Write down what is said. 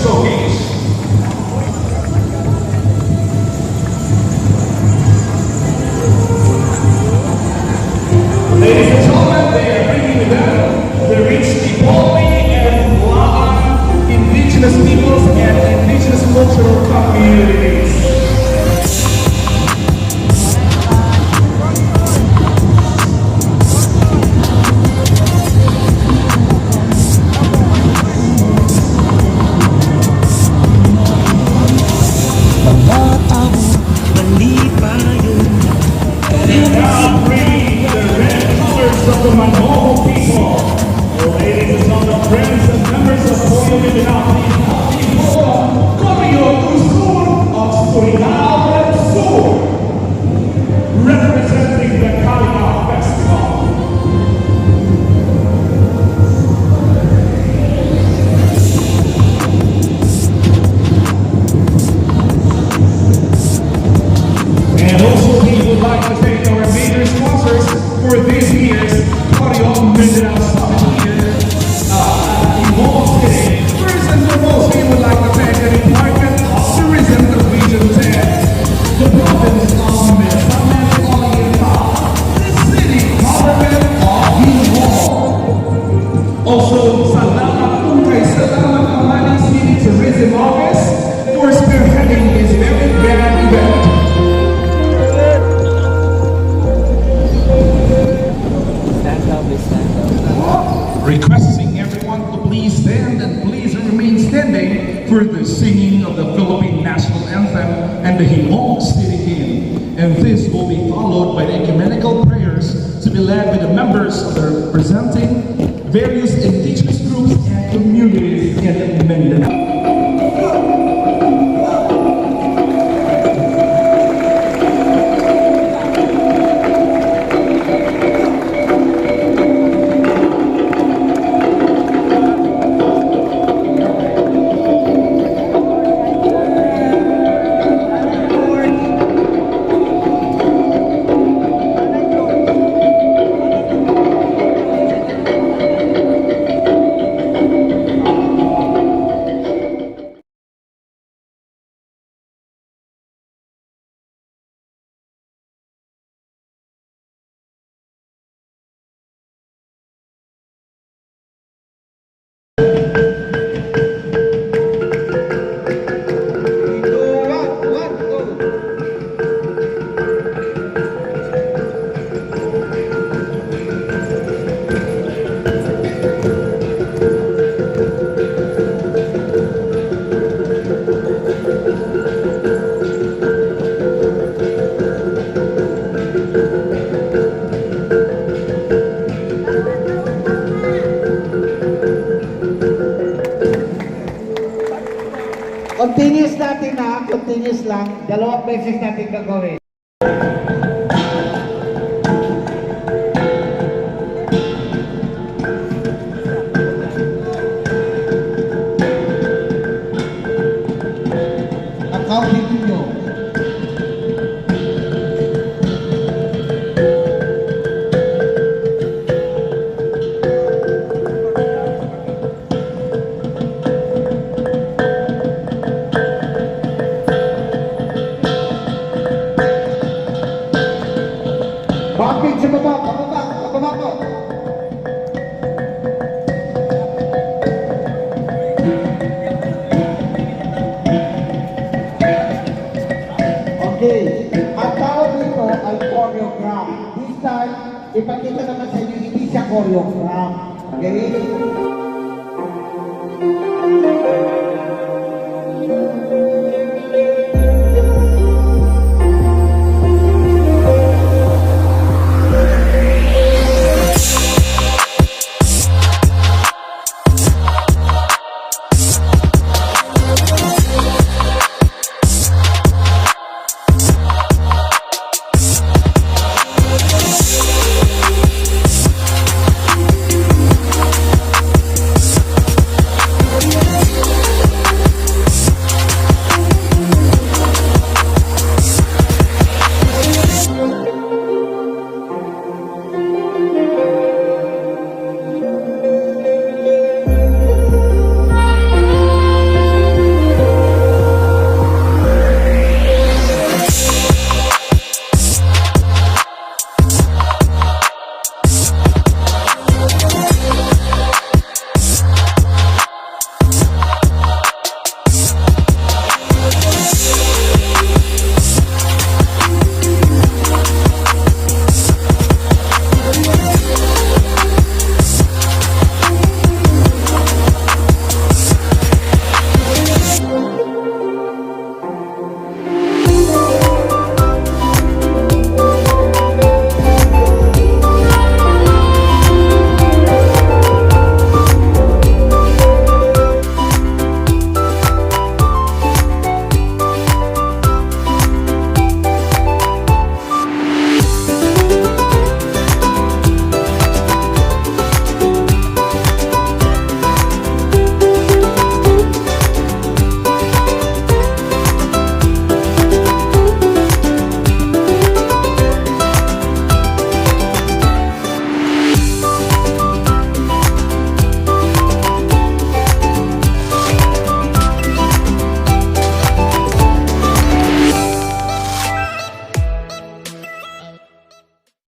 showcase. Ladies and gentlemen, they are bringing with them the rich Tipoli and Laan indigenous peoples and indigenous cultural communities. Now bringing the red colors of the Manoho people. Ladies and gentlemen, friends and members of Polio Mindanao, Correo Cruzul of Surigao del Sur, representing the Kalina Festival. And also we would like to thank our major sponsors for this year's Correo Mindanao Summit here in Bohol City. First and foremost, we would like to thank the Department of Tourism of Region 10, the province of Misamis Oriental, the city government of Bohol. Also, salamat po kay Salamat Amani City Tourism Office for spearheading this very grand event. Requesting everyone to please stand and please remain standing for the singing of the Philippine National Anthem and the Himong City Hymn. And this will be followed by the ecumenical prayers to be led by the members of the representing various indigenous groups and communities in Mindanao. Continuous natin continuous lang. Dalawang beses natin gagawin. Accounting ninyo. Bakit sa baba? Pababa po. Okay. Ang tawag dito ay choreograph. This time, ipakita naman sa inyo, hindi siya choreograph. Okay?